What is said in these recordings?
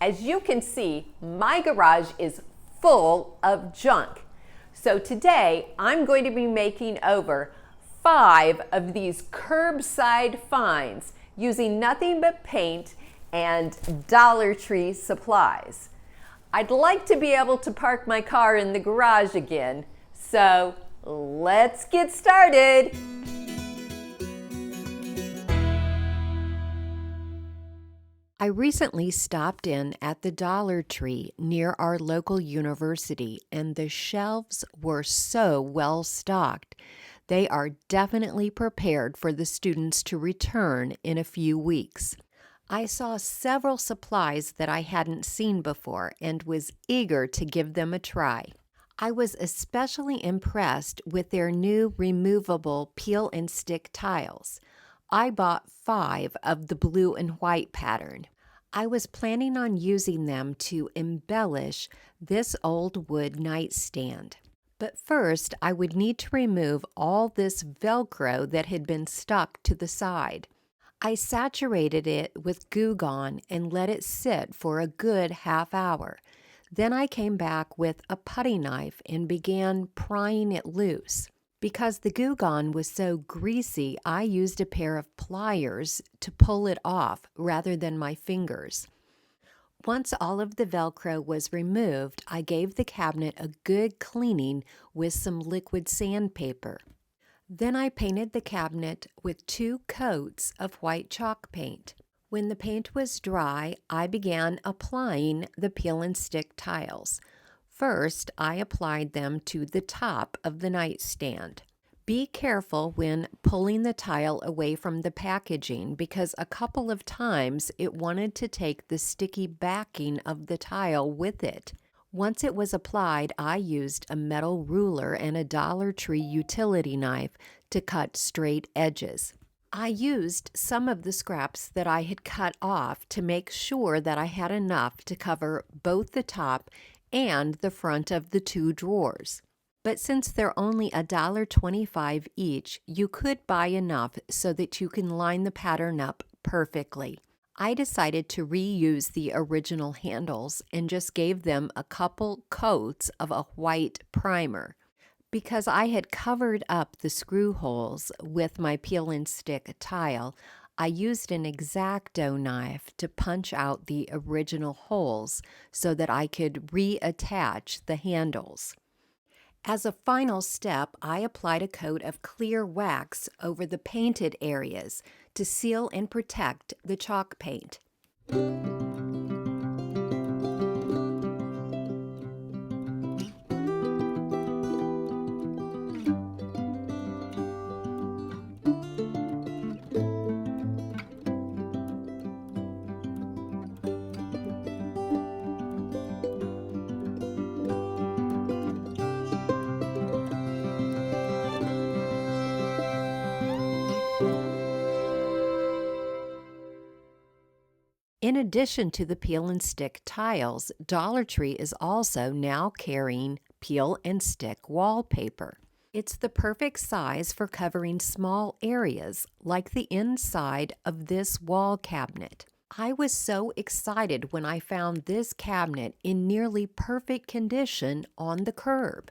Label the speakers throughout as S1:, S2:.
S1: As you can see, my garage is full of junk. So today I'm going to be making over 5 of these curbside finds using nothing but paint and Dollar Tree supplies. I'd like to be able to park my car in the garage again, so let's get started. I recently stopped in at the Dollar Tree near our local university, and the shelves were so well stocked. They are definitely prepared for the students to return in a few weeks. I saw several supplies that I hadn't seen before and was eager to give them a try. I was especially impressed with their new removable peel and stick tiles. I bought 5 of the blue and white pattern. I was planning on using them to embellish this old wood nightstand. But first, I would need to remove all this Velcro that had been stuck to the side. I saturated it with Goo Gone and let it sit for a good half hour. Then I came back with a putty knife and began prying it loose. Because the Goo Gone was so greasy, I used a pair of pliers to pull it off rather than my fingers. Once all of the Velcro was removed, I gave the cabinet a good cleaning with some liquid sandpaper. Then I painted the cabinet with 2 coats of white chalk paint. When the paint was dry, I began applying the peel and stick tiles. First, I applied them to the top of the nightstand. Be careful when pulling the tile away from the packaging because a couple of times it wanted to take the sticky backing of the tile with it. Once it was applied, I used a metal ruler and a Dollar Tree utility knife to cut straight edges. I used some of the scraps that I had cut off to make sure that I had enough to cover both the top and the front of the 2 drawers. But since they're only $1.25 each, you could buy enough so that you can line the pattern up perfectly. I decided to reuse the original handles and just gave them a couple coats of a white primer. Because I had covered up the screw holes with my peel and stick tile, I used an X-Acto knife to punch out the original holes so that I could reattach the handles. As a final step, I applied a coat of clear wax over the painted areas to seal and protect the chalk paint. In addition to the peel and stick tiles, Dollar Tree is also now carrying peel and stick wallpaper. It's the perfect size for covering small areas like the inside of this wall cabinet. I was so excited when I found this cabinet in nearly perfect condition on the curb.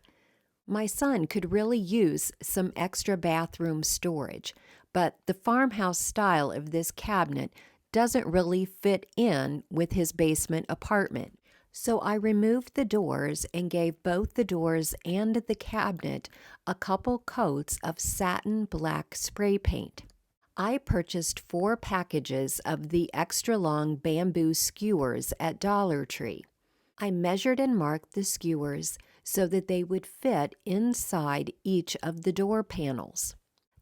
S1: My son could really use some extra bathroom storage, but the farmhouse style of this cabinet doesn't really fit in with his basement apartment. So I removed the doors and gave both the doors and the cabinet a couple coats of satin black spray paint. I purchased 4 packages of the extra long bamboo skewers at Dollar Tree. I measured and marked the skewers so that they would fit inside each of the door panels.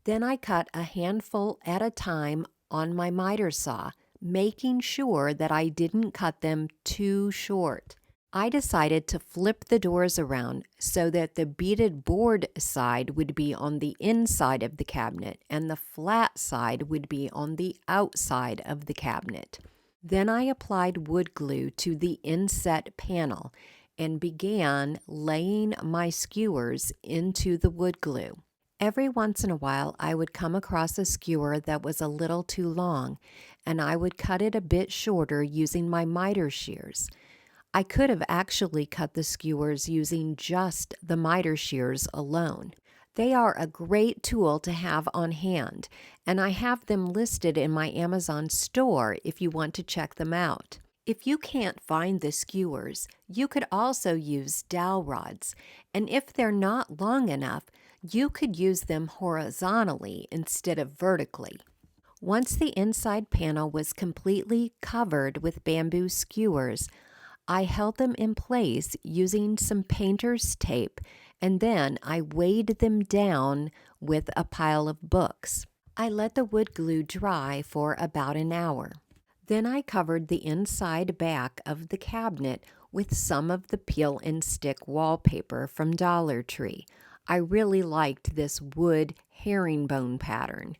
S1: Then I cut a handful at a time on my miter saw, making sure that I didn't cut them too short. I decided to flip the doors around so that the beaded board side would be on the inside of the cabinet and the flat side would be on the outside of the cabinet. Then I applied wood glue to the inset panel and began laying my skewers into the wood glue. Every once in a while, I would come across a skewer that was a little too long, and I would cut it a bit shorter using my miter shears. I could have actually cut the skewers using just the miter shears alone. They are a great tool to have on hand, and I have them listed in my Amazon store if you want to check them out. If you can't find the skewers, you could also use dowel rods, and if they're not long enough, you could use them horizontally instead of vertically. Once the inside panel was completely covered with bamboo skewers, I held them in place using some painter's tape, and then I weighed them down with a pile of books. I let the wood glue dry for about an hour. Then I covered the inside back of the cabinet with some of the peel and stick wallpaper from Dollar Tree. I really liked this wood herringbone pattern.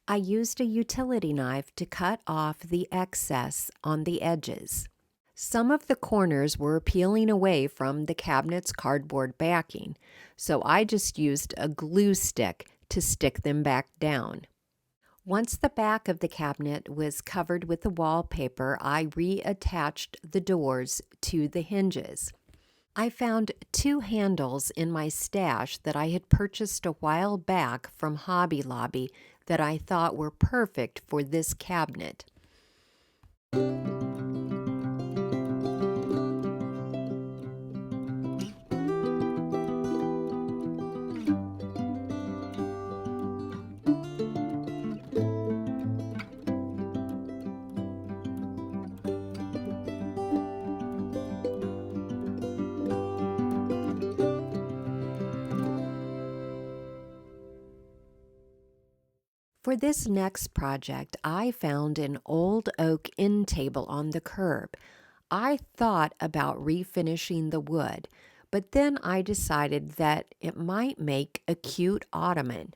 S1: I used a utility knife to cut off the excess on the edges. Some of the corners were peeling away from the cabinet's cardboard backing, so I just used a glue stick to stick them back down. Once the back of the cabinet was covered with the wallpaper, I reattached the doors to the hinges. I found 2 handles in my stash that I had purchased a while back from Hobby Lobby that I thought were perfect for this cabinet. For this next project, I found an old oak end table on the curb. I thought about refinishing the wood, but then I decided that it might make a cute ottoman.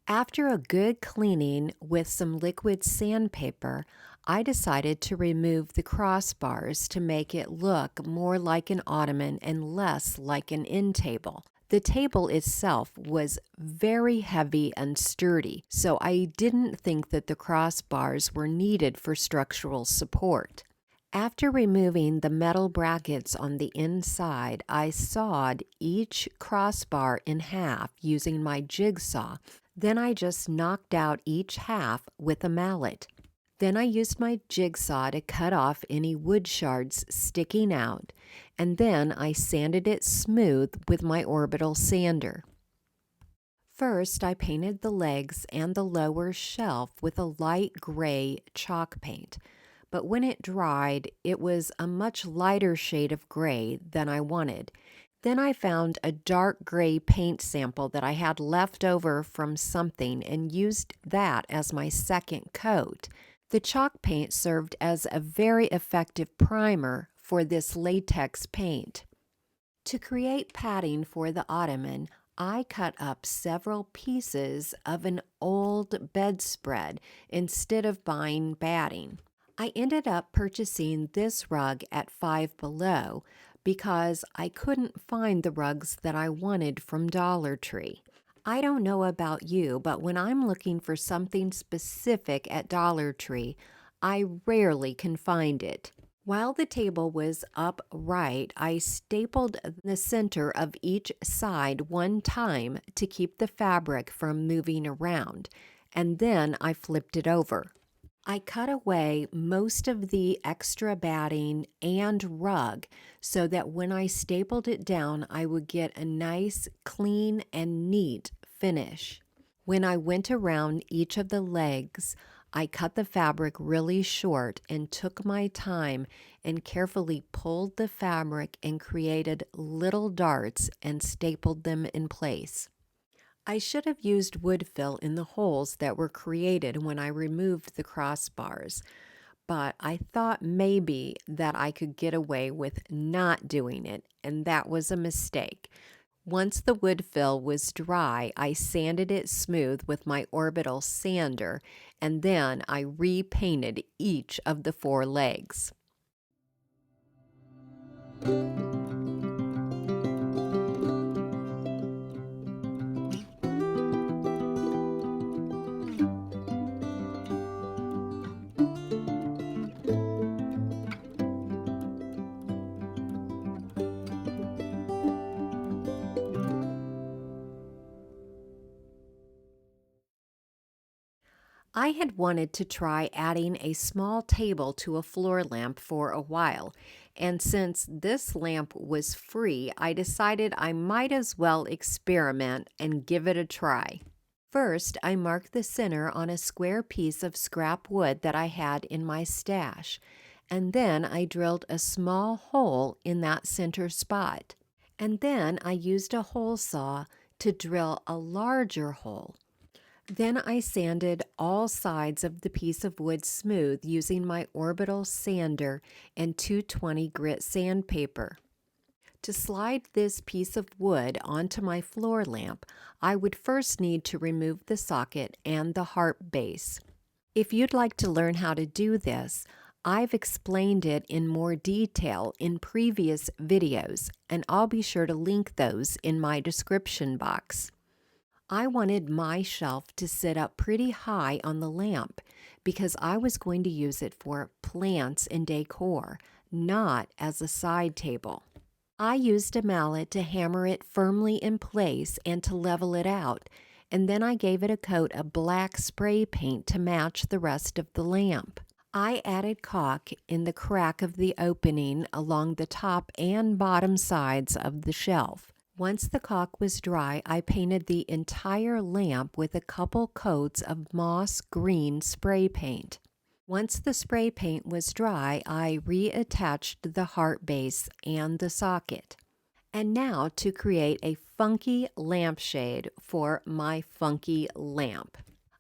S1: After a good cleaning with some liquid sandpaper, I decided to remove the crossbars to make it look more like an ottoman and less like an end table. The table itself was very heavy and sturdy, so I didn't think that the crossbars were needed for structural support. After removing the metal brackets on the inside, I sawed each crossbar in half using my jigsaw. Then I just knocked out each half with a mallet. Then I used my jigsaw to cut off any wood shards sticking out, and then I sanded it smooth with my orbital sander. First, I painted the legs and the lower shelf with a light gray chalk paint, but when it dried, it was a much lighter shade of gray than I wanted. Then I found a dark gray paint sample that I had left over from something and used that as my second coat. The chalk paint served as a very effective primer for this latex paint. To create padding for the ottoman, I cut up several pieces of an old bedspread instead of buying batting. I ended up purchasing this rug at Five Below because I couldn't find the rugs that I wanted from Dollar Tree. I don't know about you, but when I'm looking for something specific at Dollar Tree, I rarely can find it. While the table was upright, I stapled the center of each side one time to keep the fabric from moving around, and then I flipped it over. I cut away most of the extra batting and rug so that when I stapled it down, I would get a nice, clean, and neat finish. When I went around each of the legs, I cut the fabric really short and took my time and carefully pulled the fabric and created little darts and stapled them in place. I should have used wood fill in the holes that were created when I removed the crossbars, but I thought maybe that I could get away with not doing it, and that was a mistake. Once the wood fill was dry, I sanded it smooth with my orbital sander, and then I repainted each of the 4 legs. I had wanted to try adding a small table to a floor lamp for a while, and since this lamp was free, I decided I might as well experiment and give it a try. First, I marked the center on a square piece of scrap wood that I had in my stash, and then I drilled a small hole in that center spot. And then I used a hole saw to drill a larger hole. Then I sanded all sides of the piece of wood smooth using my orbital sander and 220 grit sandpaper. To slide this piece of wood onto my floor lamp, I would first need to remove the socket and the harp base. If you'd like to learn how to do this, I've explained it in more detail in previous videos, and I'll be sure to link those in my description box. I wanted my shelf to sit up pretty high on the lamp because I was going to use it for plants and decor, not as a side table. I used a mallet to hammer it firmly in place and to level it out, and then I gave it a coat of black spray paint to match the rest of the lamp. I added caulk in the crack of the opening along the top and bottom sides of the shelf. Once the caulk was dry, I painted the entire lamp with a couple coats of moss green spray paint. Once the spray paint was dry, I reattached the heart base and the socket. And now to create a funky lampshade for my funky lamp.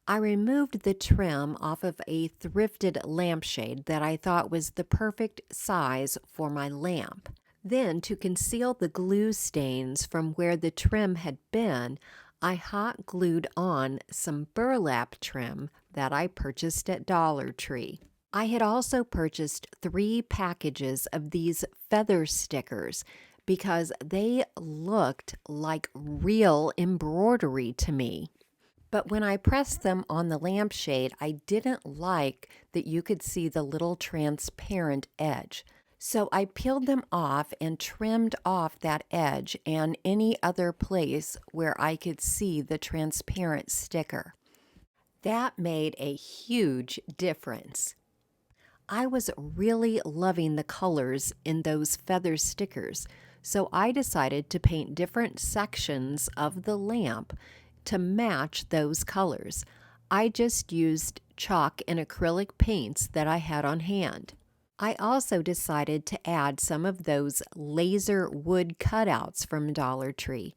S1: I removed the trim off of a thrifted lampshade that I thought was the perfect size for my lamp. Then, to conceal the glue stains from where the trim had been, I hot glued on some burlap trim that I purchased at Dollar Tree. I had also purchased 3 packages of these feather stickers because they looked like real embroidery to me. But when I pressed them on the lampshade, I didn't like that you could see the little transparent edge. So I peeled them off and trimmed off that edge and any other place where I could see the transparent sticker. That made a huge difference. I was really loving the colors in those feather stickers, so I decided to paint different sections of the lamp to match those colors. I just used chalk and acrylic paints that I had on hand. I also decided to add some of those laser wood cutouts from Dollar Tree.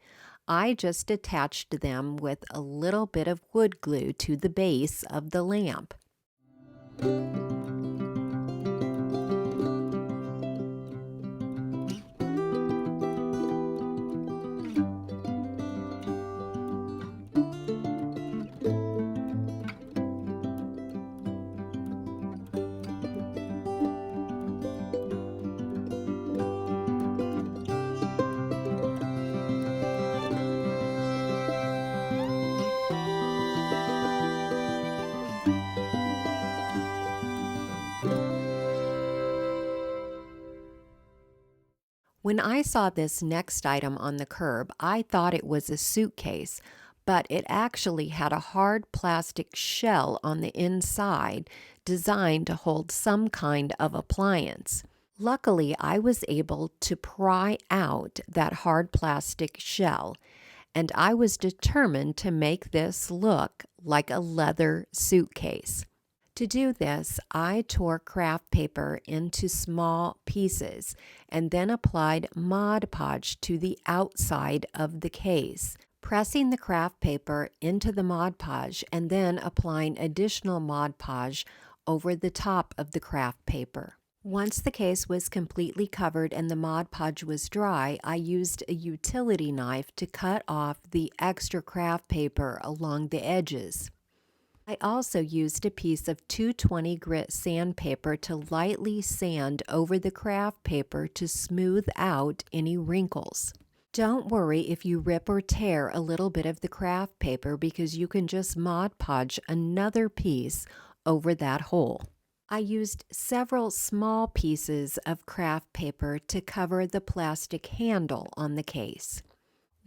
S1: I just attached them with a little bit of wood glue to the base of the lamp. When I saw this next item on the curb, I thought it was a suitcase, but it actually had a hard plastic shell on the inside designed to hold some kind of appliance. Luckily, I was able to pry out that hard plastic shell, and I was determined to make this look like a leather suitcase. To do this, I tore kraft paper into small pieces and then applied Mod Podge to the outside of the case, pressing the kraft paper into the Mod Podge and then applying additional Mod Podge over the top of the kraft paper. Once the case was completely covered and the Mod Podge was dry, I used a utility knife to cut off the extra kraft paper along the edges. I also used a piece of 220 grit sandpaper to lightly sand over the kraft paper to smooth out any wrinkles. Don't worry if you rip or tear a little bit of the kraft paper because you can just Mod Podge another piece over that hole. I used several small pieces of kraft paper to cover the plastic handle on the case.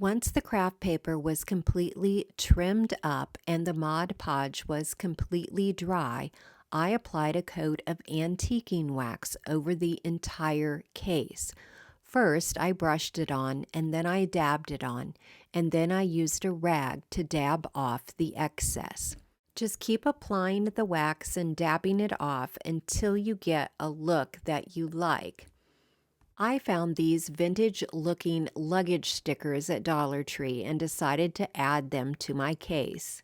S1: Once the craft paper was completely trimmed up and the Mod Podge was completely dry, I applied a coat of antiquing wax over the entire case. First, I brushed it on, and then I dabbed it on, and then I used a rag to dab off the excess. Just keep applying the wax and dabbing it off until you get a look that you like. I found these vintage-looking luggage stickers at Dollar Tree and decided to add them to my case.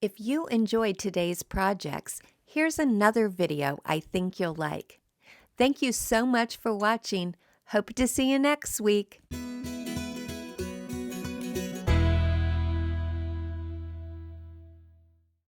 S1: If you enjoyed today's projects, here's another video I think you'll like. Thank you so much for watching. Hope to see you next week.